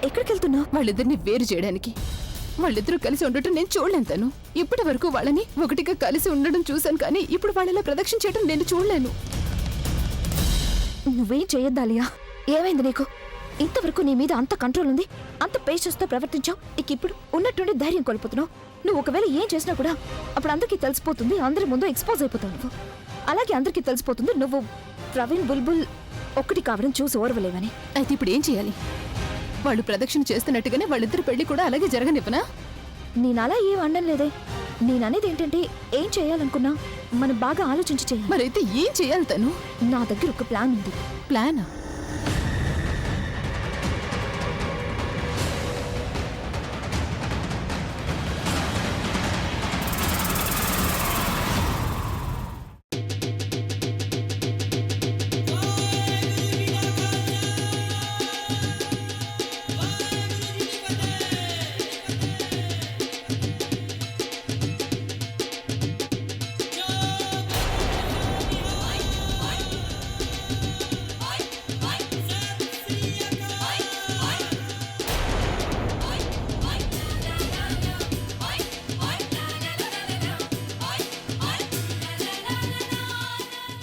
ఎక్కడికి వెళ్తున్నావు? వాళ్ళిద్దరిని వేరు చేయడానికి. వాళ్ళిద్దరూ కలిసి ఉండటం నేను చూడలేను తను. ఇప్పటి వరకు వాళ్ళని ఒకటిగా కలిసి ఉండడం చూశాను, కానీ ఇప్పుడు వాళ్ళలా ప్రదక్షిణ చేయడం నేను చూడలేను. నువ్వేం చేయొద్దాలియా. ఏమైంది నీకు? ఇంతవరకు నీ మీద అంత కంట్రోల్ ఉంది, అంత పేషెన్స్ తో ప్రవర్తించావు. ఇక ఇప్పుడు ఉన్నట్టుండి ధైర్యం కోల్పోతున్నావు. నువ్వు ఒకవేళ ఏం చేసినా కూడా అప్పుడు అందరికీ తెలిసిపోతుంది, అందరి ముందు ఎక్స్పోజ్ అయిపోతావు నువ్వు. అలాగే అందరికీ తెలిసిపోతుంది నువ్వు ప్రవీణ్ బుల్బుల్ ఒక్కటి కావడం చూసి ఓర్వలేవని. అయితే ఇప్పుడు ఏం చేయాలి? వాళ్ళు ప్రదక్షిణ చేస్తున్నట్టుగానే వాళ్ళిద్దరు పెళ్లి కూడా అలాగే జరగనివ్వనా? నేనలా ఏం అనడం లేదే. నేననేది ఏంటంటే ఏం చేయాలనుకున్నా మనం బాగా ఆలోచించి చేయాలి. మరైతే ఏం చేయాలి తను? నా దగ్గర ఒక ప్లాన్ ఉంది. ప్లానా?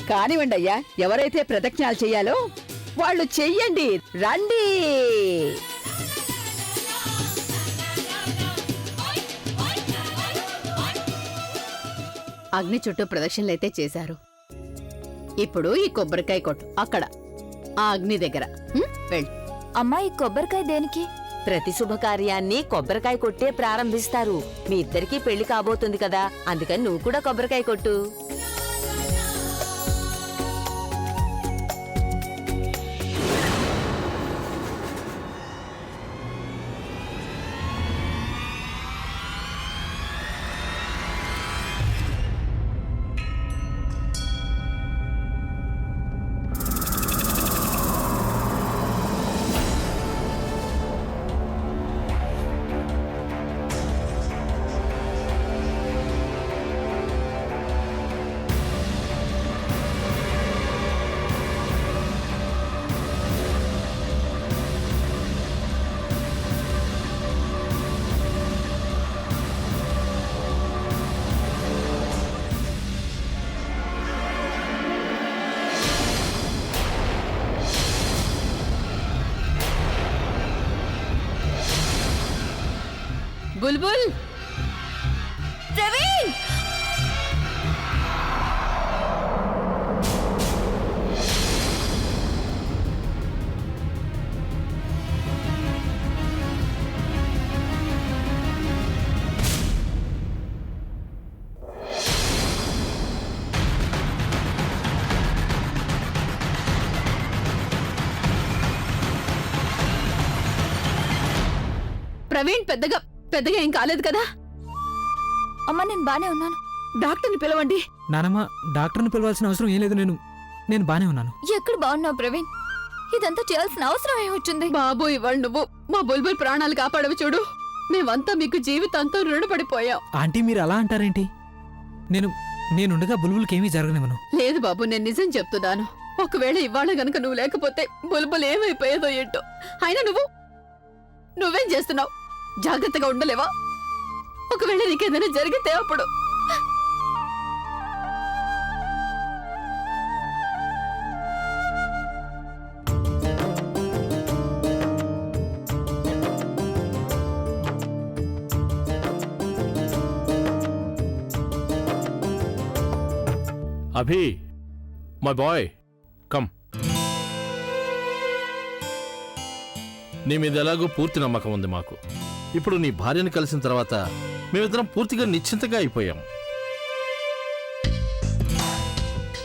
కానివ్వండి అయ్యా, ఎవరైతే ప్రదక్షిణాలు చెయ్యాలో వాళ్ళు చెయ్యండి. రండి. అగ్ని చుట్టూ ప్రదక్షిణలైతే చేశారు. ఇప్పుడు ఈ కొబ్బరికాయ కొట్టు అక్కడ ఆ అగ్ని దగ్గర. వెళ్ళు. అమ్మా, ఈ కొబ్బరికాయ దేనికి? ప్రతి శుభకార్యాన్ని కొబ్బరికాయ కొట్టే ప్రారంభిస్తారు. మీ ఇద్దరికీ పెళ్లి కాబోతుంది కదా, అందుకని నువ్వు కూడా కొబ్బరికాయ కొట్టు. బుల్బుల్, ప్రవీణ్! ప్రవీణ్ పెద్దగా ఏం కాలేదు కదా? అమ్మా, నేను బానే ఉన్నాను. డాక్టర్ని పిలవండి. నానమ్మ, డాక్టర్ని పిలవాల్సిన అవసరం ఏం లేదు. నేను బానే ఉన్నాను. ఎక్కడ బాగున్నావు ప్రవీణ్? ఇదంతా చేయాల్సిన అవసరం ఏమొచ్చింది? బాబు, ఇవాళ నువ్వు మా బుల్బుల్ ప్రాణాలు కాపాడవు చూడు. మేమంతా మీకు జీవితాంతం రుణపడిపోయాం. ఆంటీ, మీరు అలా అంటారేంటి? నేనుండగా బుల్బుల్కి ఏమీ జరగనివ్వను. లేదు బాబు, నేను నిజం చెప్తున్నాను. ఒకవేళ ఇవాళ గనక నువ్వు లేకపోతే బుల్బుల్ ఏమైపోయేదో ఏంటో. అయినా నువ్వేం చేస్తున్నావు? జాగ్రత్తగా ఉండలేవా? ఒకవేళ నీకేదైనా జరిగితే అప్పుడు. అభి, మై బాయ్, కమ్. నీ మీద ఎలాగో పూర్తి నమ్మకం ఉంది మాకు. ఇప్పుడు నీ భార్యను కలిసిన తర్వాత మేమిద్దరం పూర్తిగా నిశ్చింతగా అయిపోయాం.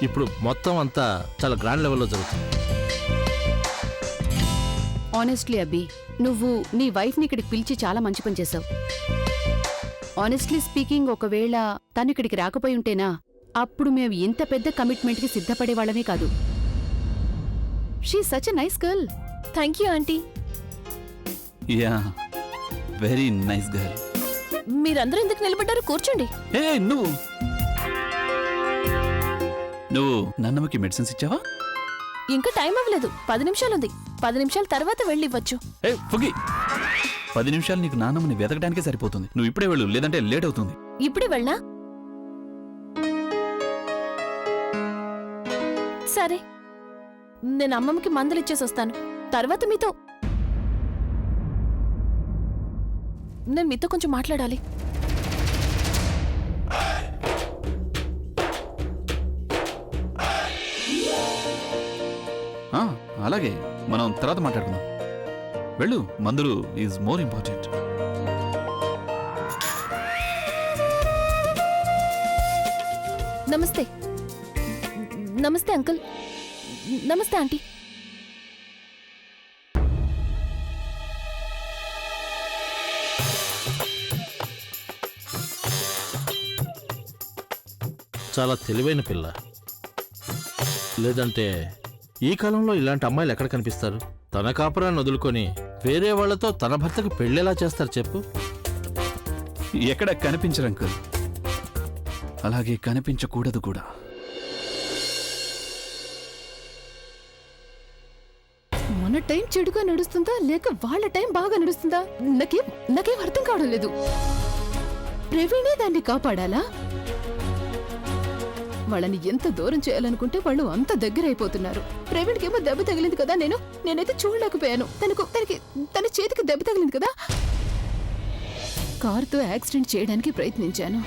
ఇప్పుడు మొత్తం అంతా చాలా గ్రాండ్ లెవెల్లో జరుగుతుంది. ఆనెస్ట్లీ అబ్బి, నువ్వు నీ వైఫ్ని ఇక్కడికి పిలిచి చాలా మంచి పని చేశావు. ఆనెస్ట్లీ స్పీకింగ్, ఒకవేళ తను ఇక్కడికి రాకపోయి ఉంటేనా అప్పుడు మేము ఇంత పెద్ద కమిట్మెంట్కి సిద్ధపడేవాళ్ళమే కాదు. She such a nice girl. Thank you aunty. Yeah, very nice girl. మీరందరూ ఎందుకు నిలబడ్డారు? కూర్చోండి. ఏ, నువ్వు నన్నమ్మకి మెడిసిన్స్ ఇచ్చావా? ఇంకా టైం అవ్వలేదు, 10 నిమిషాలుంది. 10 నిమిషాల తర్వాత వెళ్ళివ్వచ్చు. ఏ ఫుగి 10 నిమిషాలు నీకు నాన్నమ్మని వెతకడానికే సరిపోతుంది. నువ్వు ఇప్పుడే వెళ్ళు, లేదంటే లేట్ అవుతుంది. ఇప్పుడే వెళ్ళనా? సరే, నేను అమ్మమ్మకి మందులు ఇచ్చేసి వస్తాను. తర్వాత నేను మీతో కొంచెం మాట్లాడాలి. అలాగే, మనం తర్వాత మాట్లాడుకుందాం. వెళ్ళు, మందులు ఈజ్ మోర్ ఇంపార్టెంట్. నమస్తే. నమస్తే అంకుల్. నమస్తే ఆంటీ. చాలా తెలివైన పిల్ల. లేదంటే ఈ కాలంలో ఇలాంటి అమ్మాయిలు ఎక్కడ కనిపిస్తారు? తన కాపురాన్ని వదులుకొని వేరే వాళ్లతో తన భర్తకు పెళ్ళేలా చేస్తారు చెప్పు? ఎక్కడ కనిపించరు అంకుల్, అలాగే కనిపించకూడదు కూడా. మన టైం చెడుగా నడుస్తుందా లేక వాళ్ళ టైం బాగా నడుస్తుందా? నాకేం అర్థం కావడం లేదు. ప్రవీణే దాన్ని కాపాడాలా? వాళ్ళని ఎంత దూరం చేయాలనుకుంటే వాళ్ళు అంత దగ్గర అయిపోతున్నారు. ప్రవీణ్కి ఏమో దెబ్బ తగిలింది కదా, నేనైతే చూడలేకపోయాను. తన చేతికి దెబ్బ తగిలింది కదా. కారుతో యాక్సిడెంట్ చేయడానికి ప్రయత్నించాను,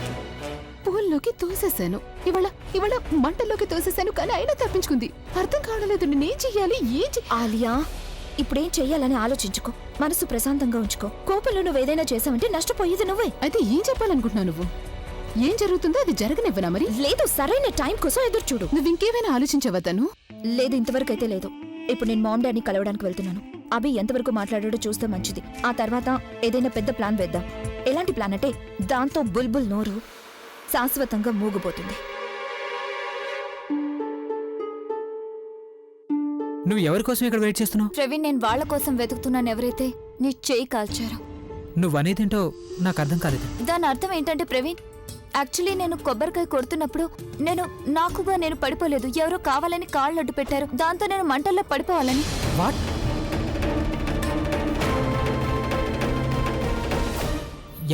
పూల్లోకి తోసేశాను. ఇవాళ మంటల్లోకి తోసేశాను, కానీ అయినా తప్పించుకుంది. అర్థం కావడం లేదు, నేనేం చెయ్యాలి? ఆలియా, ఇప్పుడేం చెయ్యాలని ఆలోచించుకో. మనసు ప్రశాంతంగా ఉంచుకో. కోపంలో నువ్వేదైనా చేసావంటే నష్టపోయేది నువ్వే. అయితే ఏం చెప్పాలనుకుంటున్నావు నువ్వు? ఏం జరుగుతుందో అది జరగనివ్వనా మరి? లేదు, సరైన టైం కోసం ఎదురు చూడు. నువ్వు ఇంకేమైనా ఆలోచించావా తను? లేదు, ఇంతవరకు అయితే లేదు. ఇప్పుడు నేను మామ్ డాడీని కలవడానికి వెళ్తున్నాను. అభి ఎంతవరకు మాట్లాడాడో చూస్తే మంచిది. ఆ తర్వాత ఏదైనా పెద్ద ప్లాన్ వేద్దాం. ఎలాంటి ప్లాన్ అంటే దాంతో బుల్బుల్ నోరు శాశ్వతంగా మూగిపోతుంది. నువ్వు ఎవరి కోసం ఇక్కడ వెయిట్ చేస్తున్నావు? ప్రవీణ్, నేను వాళ్ళ కోసం వెతుకుతున్నాను. ఎవరైతే నీ చేయి కాల్చారో. నువ్వు అనేదేంటో నాకు అర్థం కాలేదు. దాని అర్థం ఏంటంటే ప్రవీణ్, యాక్చువల్లీ నేను కొబ్బరికాయ కొడుతున్నప్పుడు నేను పడిపోలేదు. ఎవరో కావాలని కాళ్ళు అడ్డు పెట్టారు. దాంతో నేను మంటల్లో పడిపోవాలని. వాట్?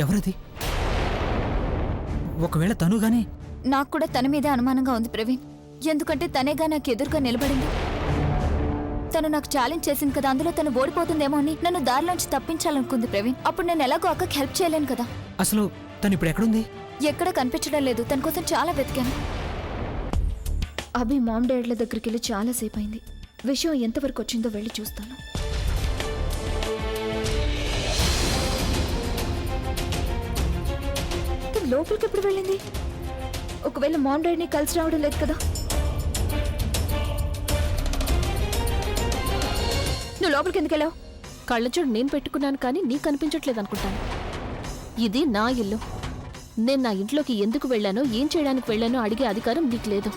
ఎవరది? ఒకవేళ తను గానీ? నాకు కూడా తన మీదే అనుమానంగా ఉంది ప్రవీణ్. ఎందుకంటే తనేగా నాకు ఎదురుగా నిలబడింది. తను నాకు ఛాలెంజ్ చేసింది కదా, అందులో తను ఓడిపోతుందేమో అని నన్ను దారిలోంచి తప్పించాలనుకుంది ప్రవీణ్. అప్పుడు నేను ఎలాగో అక్కకి హెల్ప్ చేయలేను కదా. అసలు తను ఇప్పుడు ఎక్కడుంది? ఎక్కడ కనిపించడం లేదు. తన కోసం చాలా వెతికాను. అభి మామ్ డాడ్ల దగ్గరికి వెళ్ళి చాలా సేపు అయింది. విషయం ఎంతవరకు వచ్చిందో వెళ్ళి చూస్తాను. లోపలికి ఎప్పుడు వెళ్ళింది? ఒకవేళ మామ్ డాడీని కలిసి రావడం లేదు కదా. నువ్వు లోపలికి ఎందుకు వెళ్ళావు? కళ్ళజోడు నేను పెట్టుకున్నాను, కానీ నీకు కనిపించట్లేదు అనుకుంటాను. ఇది నా ఇల్లు. నేను నా ఇంట్లోకి ఎందుకు వెళ్ళానో, ఏం చేయడానికి వెళ్ళానో అడిగే అధికారం నీకు లేదు.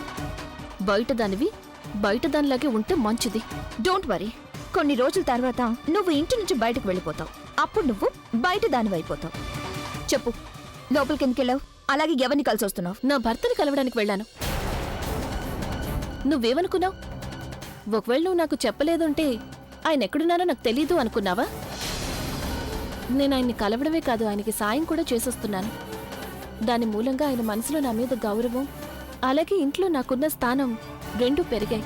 బయట దానిలాగే ఉంటే మంచిది. డోంట్ వరీ, కొన్ని రోజుల తర్వాత నువ్వు ఇంటి నుంచి బయటకు వెళ్ళిపోతావు. అప్పుడు నువ్వు బయట దానివైపోతావు. చెప్పు, లోపలికి ఎందుకు వెళ్ళావు? అలాగే ఎవరిని కలిసి వస్తున్నావు? నా భర్తని కలవడానికి వెళ్ళాను. నువ్వేమనుకున్నావు? ఒకవేళ నువ్వు నాకు చెప్పలేదుంటే ఆయన ఎక్కడున్నారో నాకు తెలీదు అనుకున్నావా? నేను ఆయన్ని కలవడమే కాదు, ఆయనకి సాయం కూడా చేసొస్తున్నాను. దాని మూలంగా ఆయన మనసులో నా మీద గౌరవం, అలాగే ఇంట్లో నాకున్న స్థానం రెండూ పెరిగాయి.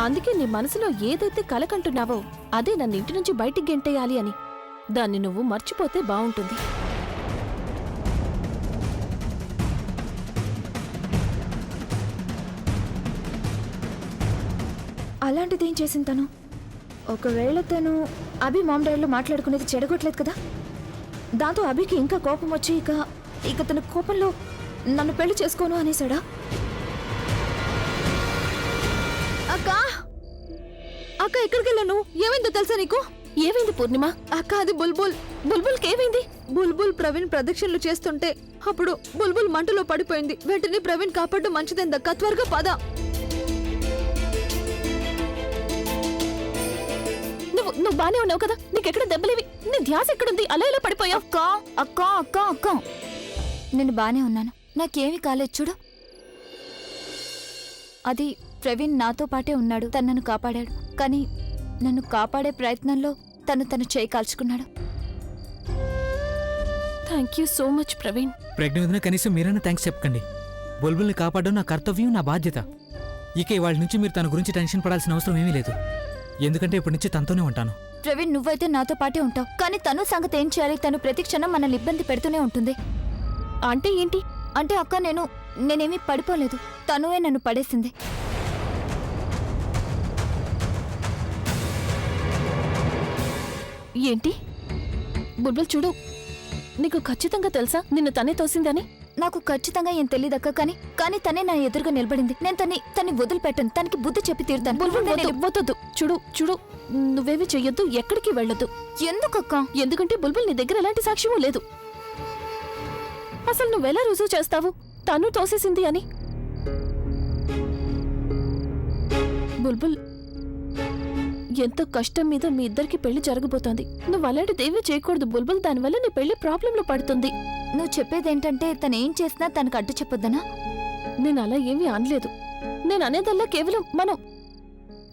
అందుకే నీ మనసులో ఏదైతే కలకంటున్నావో అదే నన్ను ఇంటి నుంచి బయటికి గెంటేయాలి అని. దాన్ని నువ్వు మర్చిపోతే బావుంటుంది. అలాంటిది ఏం చేసింది తను? ఒకవేళ తను అభి మామ్ డాడీలో మాట్లాడుకునేది చెడగొట్టలేదు కదా. దాంతో అభికి ఇంకా కోపం వచ్చి ఇక తన కోపంలో నన్ను పెళ్లి చేసుకోను అనేసాడా? అక్క ఎక్కడికి వెళ్ళాను? ఏమైందో తెలుసా నీకు? ఏమైంది పూర్ణిమ? అక్క, అది బుల్బుల్కి ఏమైంది? బుల్బుల్ ప్రవీణ్ ప్రదక్షిణలు చేస్తుంటే అప్పుడు బుల్బుల్ మంటలో పడిపోయింది. వెంటనే ప్రవీణ్ కాపాడు మంచిదెందక్క. త్వరగా పద. నువ్వు బానే ఉన్నావు కదా? నీకెక్కడ దెబ్బలేవి? నీ ధ్యాస ఎక్కడుంది? అలా ఇలా పడిపోయావు? అక్క నేను బానే ఉన్నాను. నాకేమీ కాలేదు చూడు. అది ప్రవీణ్ నాతో పాటే ఉన్నాడు. తను నన్ను కాపాడాడు. కానీ నన్ను కాపాడే ప్రయత్నంలో తను చేయి కాల్చుకున్నాడు. Thank you so much Praveen. Pragna వదిన కనీసం మీరైనా థ్యాంక్స్ చెప్పకండి. బుల్బుల్ని కాపాడడం నా కర్తవ్యం, నా బాధ్యత. ఇక ఇవాళ నుంచి మీరు తన గురించి టెన్షన్ పడాల్సిన అవసరం ఏమీ లేదు. ఎందుకంటే ఇప్పటి నుంచి తనతోనే ఉంటాను. ప్రవీణ్, నువ్వైతే నాతో పాటే ఉంటావు. కానీ తను సంగతి ఏం చేయాలి? తను ప్రతి క్షణం మనల్ని ఇబ్బంది పెడుతూనే ఉంటుంది. అంటే ఏంటి? అంటే అక్క, నేనేమీ పడిపోలేదు. తనువే నన్ను పడేసింది. ఏంటి? బుల్బుల్ చూడు, నీకు ఖచ్చితంగా తెలుసా నిన్ను తనే తోసిందని? నాకు ఖచ్చితంగా ఏం తెలియదక్క. కానీ తనే నా ఎదురుగా నిలబడింది. నేను తన్ని వదిలిపెట్టను. తనకి బుద్ధి చెప్పి తీరుతాను. బుల్బుల్ వద్దొద్దు. చూడు, నువ్వేవి చెయ్యొద్దు, ఎక్కడికి వెళ్ళొద్దు. ఎందుకక్క? ఎందుకంటే బుల్బుల్ నీ దగ్గర ఎలాంటి సాక్ష్యమూ లేదు. అసలు నువ్వెలా రుజువు చేస్తావు తను తోసేసింది అని? బుల్బుల్, ఎంతో కష్టం మీద మీ ఇద్దరికి పెళ్లి జరగబోతోంది. నువ్వు అలాంటిదేమీ చేయకూడదు బుల్బుల్. దానివల్ల నీ పెళ్లి ప్రాబ్లంలో పడుతుంది. నువ్వు చెప్పేదేంటంటే తను ఏం చేసినా తనకు అడ్డు చెప్పొద్దనా? నేను అలా ఏమీ అనలేదు. నేను అనేదల్లా కేవలం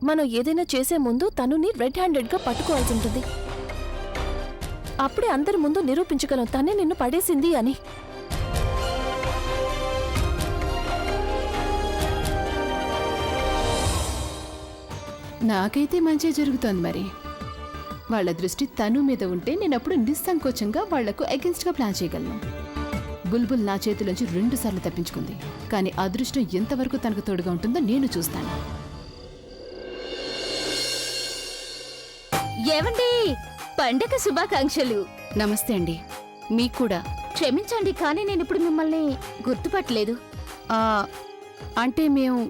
మనం ఏదైనా చేసే ముందు తనుని రెడ్ హ్యాండెడ్గా పట్టుకోవాల్సి ఉంటుంది. అప్పుడే అందరి ముందు నిరూపించగలం తనే నిన్ను పడేసింది అని. నాకైతే మంచి జరుగుతోంది. మరి వాళ్ళ దృష్టి తను మీద ఉంటే నేనప్పుడు నిస్సంకోచంగా వాళ్లకు అగెన్స్ట్గా ప్లాన్ చేయగలను. బుల్బుల్ నా చేతిలోంచి 2 సార్లు తప్పించుకుంది. కానీ అదృష్టం ఎంతవరకు తనకు తోడుగా ఉంటుందో నేను చూస్తాను. ఏమండి, పండగ శుభాకాంక్షలు. నమస్తే అండి. మీకు కూడా. క్షమించండి, కానీ నేను ఇప్పుడు మిమ్మల్ని గుర్తుపట్టలేదు. ఆ, అంటే మేము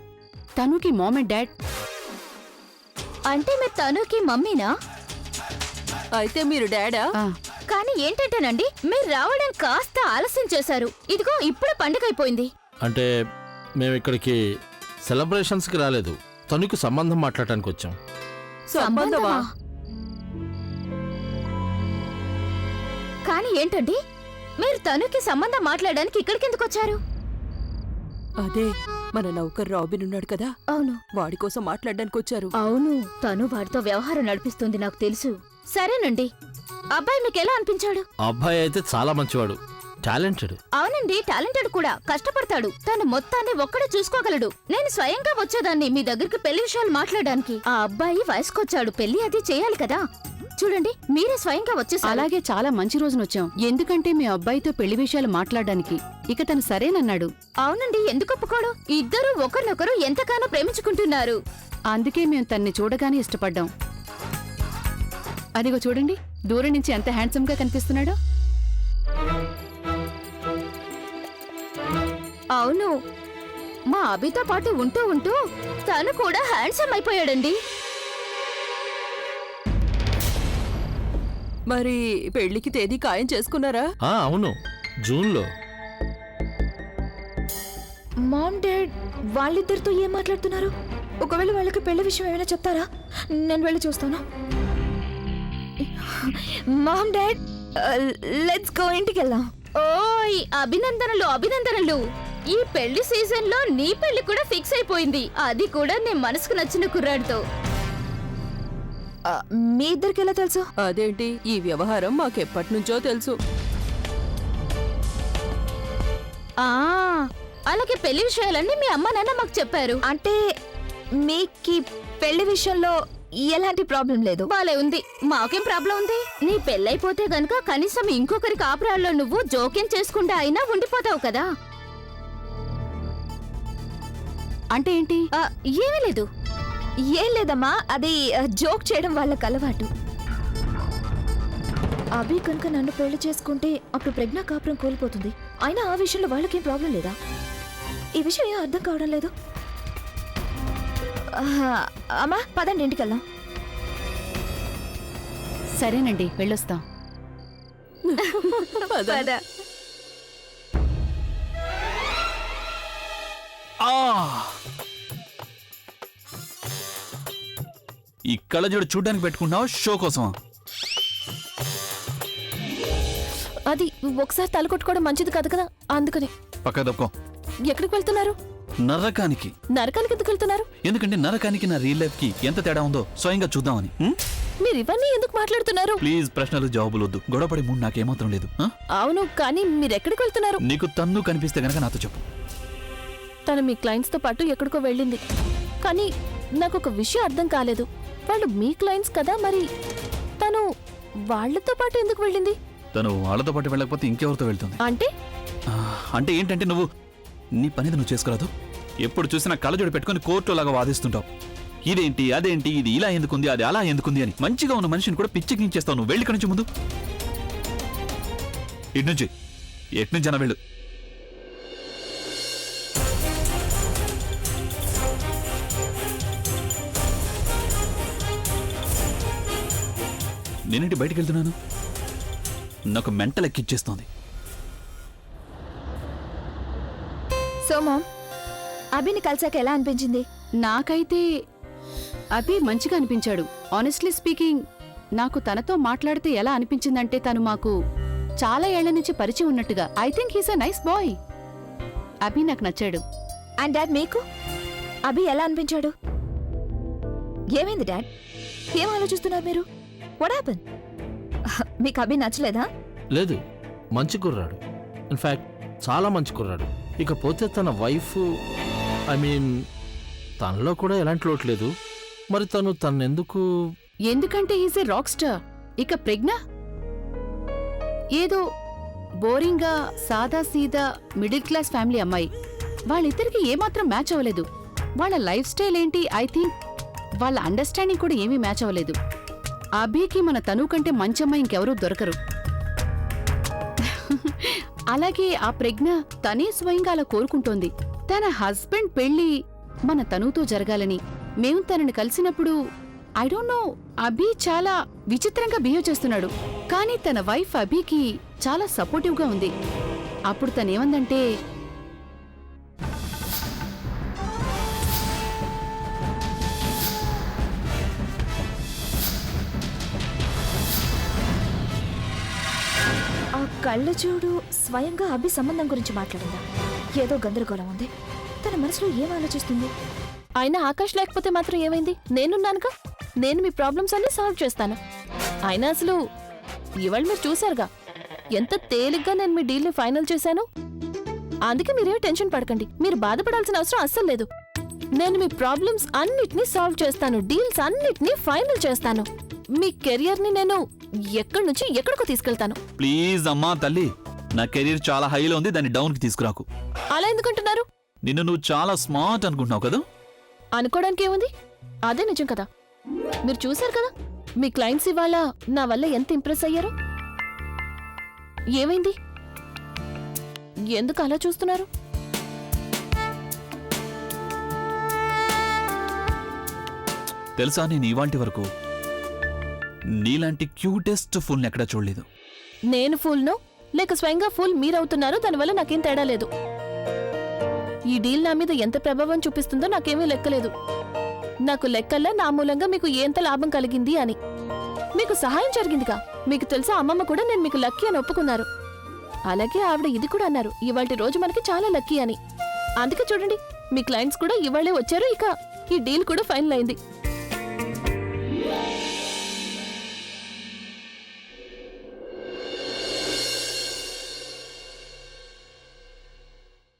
తనుకి మామ్ అండ్ డాడ్. అంటే మీరు తనుకి మమ్మీనా? అయితే మీరు డాడా? కానీ ఏంటంటేనండి, మీరు రావడానికి కాస్త ఆలస్యం చేశారు. ఇదిగో ఇప్పుడు పండగ అయిపోయింది. అంటే మేము ఇక్కడికి సెలబ్రేషన్స్కి రాలేదు, తనకు సంబంధం మాట్లాడటానికి వచ్చాం. సంబంధమా? కానీ ఏంటండి, మీరు తనుకి సంబంధం మాట్లాడడానికి ఇక్కడికి ఎందుకు వచ్చారు? అదే మన నౌకర్ రాబిన్ ఉన్నాడు కదా, అవును, వాడి కోసం మాట్లాడడానికి వచ్చారు. అవును, తను వాడితో వ్యవహారం నడిపిస్తుంది, నాకు తెలుసు. సరేనండి, అబ్బాయి మీకు ఎలా అనిపించాడు? ఆ అబ్బాయి అయితే చాలా మంచివాడు, టాలెంటెడ్. అవునండి, టాలెంటెడ్ కూడా, కష్టపడతాడు. తను మొత్తాన్ని ఒక్కడే చూసుకోగలడు. నేను స్వయంగా వచ్చేదాన్ని మీ దగ్గరికి పెళ్లి విషయాలు మాట్లాడడానికి. ఆ అబ్బాయి వయసుకొచ్చాడు, పెళ్లి అది చేయాలి కదా. చూడండి, మీరే స్వయంగా వచ్చేసారు. అలాగే చాలా మంచి రోజున వచ్చాం. ఎందుకంటే మీ అబ్బాయితో పెళ్లి విషయాలు మాట్లాడడానికి. ఇక తను సరేనన్నాడు. అవునండి, ఎందుకు ఒప్పుకోడు? ఇద్దరు ఒకరినొకరు ఎంతగానో ప్రేమించుకుంటున్నారు. అందుకే మేము తన్ని చూడగానే ఇష్టపడ్డాం. అదిగో చూడండి, దూరం నుంచి ఎంత హ్యాండ్సమ్ గా కనిపిస్తున్నాడో. అవును, మా అభితో పాటు ఉంటూ తను కూడా హ్యాండ్సమ్ అయిపోయాడండి. మరి పెళ్లికి తేదీ ఖాయం చేసుకున్నారా? అవును, జూన్లో. మామ్ డాడ్ వాళ్ళిద్దరితో ఏం మాట్లాడుతున్నారు? ఒకవేళ వాళ్ళకి పెళ్లి విషయం ఏమైనా చెప్తారా? నేను వెళ్ళి చూస్తాను. మామ్ డాడ్, లెట్స్ గో, ఇంటికి వెళ్దాం. ఓయ్, అభినందనలు అభినందనలు. ఈ పెళ్లి సీజన్ లో నీ పెళ్లి కూడా ఫిక్స్ అయిపోయింది, అది కూడా నీ మనసుకు నచ్చిన కుర్రాడితో. మీ ఇద్దరికి ఎలా తెలుసు? అదేంటి, ఈ వ్యవహారం మాకెప్పటి నుంచో తెలుసు. అలాగే పెళ్లి విషయాలన్నీ మీ అమ్మ నాన్న మాకు చెప్పారు. అంటే మీకు పెళ్లి విషయంలో ఎలాంటి ప్రాబ్లం లేదు? బాలే ఉంది, మాకేం ప్రాబ్లం ఉంది? నీ పెళ్ళైపోతే గనుక కనీసం ఇంకొకరి కాపురాల్లో నువ్వు జోక్యం చేసుకుంటా అయినా ఉండిపోతావు కదా. అంటే ఏంటి? ఏమీ లేదు. ఏం లేదమ్మా, అది జోక్ చేయడం వాళ్ళకి అలవాటు. అభి కనుక నన్ను పెళ్లి చేసుకుంటే అప్పుడు ప్రజ్ఞ కాపురం కోల్పోతుంది. అయినా ఆ విషయంలో వాళ్ళకేం ప్రాబ్లం లేదా? ఈ విషయం ఏం అర్థం కావడం లేదు. అమ్మా, పదండి ఇంటికి వెళ్దాం. సరేనండి, వెళ్ళొస్తాం. ఈ కళ్ళజోడు చూడ్డానికి పెట్టుకుంటున్నావు షో కోసమా? అది ఒకసారి తల కొట్టుకోవడం మంచిది కాదు కదా, అందుకని. పక్క తప్పుకో. ఎక్కడికి వెళ్తున్నారు? నరకానికి. నరకానికి ఎందుకు వెళ్తున్నారు? ఎందుకంటే నరకానికి నా రియల్ లైఫ్ కి ఎంత తేడా ఉందో స్వయంగా చూద్దామని. మీరు ఇవన్నీ ఎందుకు మాట్లాడుతున్నారు? ప్లీజ్ ప్రశ్నలు జవాబులు వద్దు. గొడవపడే మూడు నాకేమాత్రం లేదు. అవును, కానీ మీరెక్కడికి వెళ్తున్నారు? నీకు తన్ను కనిపిస్తే గనక నాతో చెప్పు. తను మీ క్లయింట్స్ తో పాటు ఎక్కడికో వెళ్ళింది. కానీ నాకు ఒక విషయం అర్థం కాలేదు. వాళ్ళు మీ క్లయింట్స్ కదా, మరి తను వాళ్ళతో పాటు ఎందుకు వెళ్ళింది? తను వాళ్ళతో పాటు వెళ్ళకపోతే ఇంకెవరితో వెళ్తుంది? అంటే అంటే ఏంటంటే నువ్వు నీ పనిది నువ్వు చేసుకోరాదు. ఎప్పుడు చూసినా కళ్ళజోడు పెట్టుకుని కోర్టు లాగా వాదిస్తుంటావు. ఇదేంటి అదేంటి, ఇది ఇలా ఎందుకుంది, అది అలా ఎందుకుంది అని. మంచిగా ఉన్న మనిషిని కూడా పిచ్చెక్కించేస్తావు. నువ్వు వెళ్ళి నుంచి ముందు ఎట్నుంచి అన్న వెళ్ళు. నేనేంటి బయటికి వెళ్తున్నాను? నాకు మెంటల్ ఎక్కిచ్చేస్తోంది. సో మామ్, అభిని కలిసాక ఎలా అనిపించింది? నాకైతే అభి మంచిగా అనిపించాడు. ఆనెస్ట్లీ స్పీకింగ్, నాకు తనతో మాట్లాడితే ఎలా అనిపించిందంటే తను మాకు చాలా ఏళ్ల నుంచి పరిచయం ఉన్నట్టుగా. I think he's a nice boy. Abhi నాకు నచ్చాడు. అండ్ డాడ్, మీకు అభి ఎలా అనిపించాడు? ఏమైంది డాడ్? ఏం ఆలోచిస్తున్నారు మీరు? What happen? మీకు అభి నచ్చలేదా? లేదు, మంచి కుర్రాడు. ఇన్ఫాక్ట్ చాలా మంచి కుర్రాడు. ఇకపోతే తన వైఫ్, ఐ మీన్ తనలో కూడా ఎలాంటి లోటు లేదు. మరి తన్నెందుకు? ఎందుకంటే హీస్ ఏ రాక్ స్టార్. ఇక ప్రజ్ఞ ఏదో బోరింగ్గా సాదా సీదా మిడిల్ క్లాస్ ఫ్యామిలీ అమ్మాయి. వాళ్ళిద్దరికి ఏమాత్రం మ్యాచ్ అవ్వలేదు. వాళ్ళ లైఫ్ స్టైల్ ఏంటి, ఐ థింక్ వాళ్ళ అండర్స్టాండింగ్ కూడా ఏమీ మ్యాచ్ అవ్వలేదు. అభికి మన తను కంటే మంచమ్మాయి ఇంకెవరూ దొరకరు. అలాగే ఆ ప్రజ్ఞ తనే స్వయంగా అలా కోరుకుంటోంది. తన హస్బెండ్ పెళ్లి మన తనుతో జరగాలని. మేము తనని కలిసినప్పుడు ఐ డోంట్ నో, అభి చాలా విచిత్రంగా బిహేవ్ చేస్తున్నాడు. కానీ తన వైఫ్ అభికి చాలా సపోర్టివ్గా ఉంది. అప్పుడు తనేమందంటే, ఆ కళ్ళ చూడు స్వయంగా అభి సంబంధం గురించి మాట్లాడిందా? ఏదో గందరగోళం ఉంది. తన మనసులో ఏం ఆలోచిస్తుంది? అయినా ఆకాష్ లేకపోతే మాత్రం ఏమైంది? నేనున్నానుగా. నేను మీ ప్రాబ్లమ్స్ అన్ని సాల్వ్ చేస్తాను. అయినా అసలు ఇవాళ మీరు చూశారుగా ఎంత తేలిగ్గా నేను మీ డీల్ని ఫైనల్ చేశాను. అందుకే మీరేం టెన్షన్ పడకండి. మీరు బాధపడాల్సిన అవసరం అస్సలు లేదు. నేను మీ ప్రాబ్లమ్స్ అన్నిటినీ సాల్వ్ చేస్తాను. డీల్స్ అన్నిటినీ ఫైనల్ చేస్తాను. మీ కెరియర్ని నేను ఎక్కడి నుంచి ఎక్కడికో తీసుకెళ్తాను. ప్లీజ్ అమ్మా తల్లి, నా కెరీర్ చాలా హైలో ఉంది, దాన్ని డౌన్ కి తీసుకురాకు. అలా ఎందుకంటున్నారు? నిన్ను నువ్వు చాలా స్మార్ట్ అనుకుంటున్నావు కదా. అనుకోవడానికి ఏముంది, అదే నిజం కదా. మీరు చూశారు కదా మీ క్లయింట్స్ ఇవాళ నా వల్ల ఎంత ఇంప్రెస్ అయ్యారు. ఏమైంది? ఎందుకు అలా చూస్తున్నారు? తెలుసా, నేను ఇవాంటి వరకు నీలాంటి క్యూటెస్ట్ ఫుల్ని ఎక్కడా చూడలేదు. నేను ఫుల్నో లేక స్వయంగా ఫుల్ మీరవుతున్నారు, దానివల్ల నాకేం తేడా లేదు. ఈ డీల్ నా మీద ఎంత ప్రభావం చూపిస్తుందో నాకేమీ లెక్కలేదు. నాకు లెక్కల్లా నా మూలంగా మీకు ఎంత లాభం కలిగింది అని. మీకు సహాయం జరిగిందిగా. మీకు తెలుసా, అమ్మమ్మ కూడా నేను మీకు లక్కీ అని ఒప్పుకున్నారు. అలాగే ఆవిడ ఇది కూడా అన్నారు, ఇవాళ రోజు మనకి చాలా లక్కీ అని. అందుకే చూడండి, మీ క్లయింట్స్ కూడా ఇవాళే వచ్చారు. ఇక ఈ డీల్ కూడా ఫైనల్ అయింది.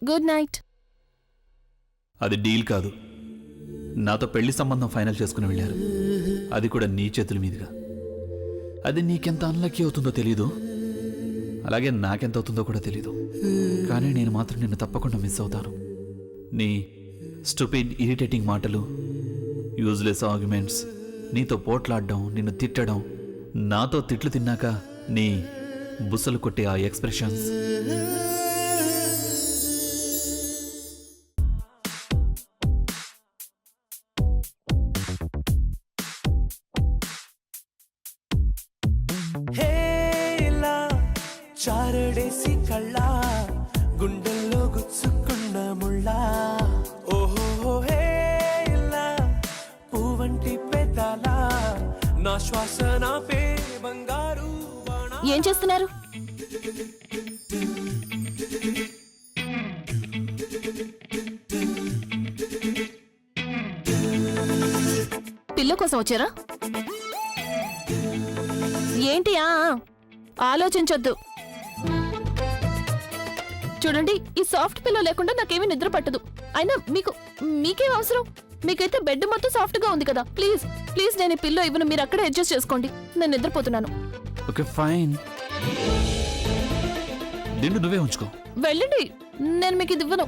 Good night. అది డీల్ కాదు, నాతో పెళ్లి సంబంధం ఫైనల్ చేసుకుని వెళ్ళారు. అది కూడా నీ చేతుల మీదుగా. అది నీకెంత అన్లక్కీ అవుతుందో తెలీదు, అలాగే నాకెంత అవుతుందో కూడా తెలీదు. కానీ నేను మాత్రం నిన్ను తప్పకుండా మిస్ అవుతాను. నీ స్టూపిడ్ ఇరిటేటింగ్ మాటలు, యూజ్లెస్ ఆర్గ్యుమెంట్స్, నీతో పోట్లాడడం, నిన్ను తిట్టడం, నాతో తిట్లు తిన్నాక నీ బుసలు కొట్టే ఆ ఎక్స్ప్రెషన్స్. చారడేసి కళ్ళ గుండెల్లో గుచ్చుకున్న ముళ్ళ, ఓహో హే ఇలా పువ్వంటి పెదాల నా శ్వాస నా పే బంగారు. ఏం చేస్తున్నారు? పిల్లో కోసం వచ్చారా? ఏంటి ఆలోచించొద్దు. చూడండి, ఈ సాఫ్ట్ పిల్లో లేకుండా నాకేమీ నిద్ర పట్టదు. అయినా మీకేం అవసరం? మీకైతే బెడ్ మొత్తం సాఫ్ట్ గా ఉంది కదా. ప్లీజ్ ప్లీజ్ నేను ఈ పిల్లో ఇవ్వను, మీరు అక్కడే అడ్జస్ట్ చేసుకోండి. నేను నిద్రపోతున్నాను. ఓకే ఫైన్, దిండు నువ్వే ఉంచుకో. వెళ్ళండి, నేను మీకు ఇది ఇవ్వను.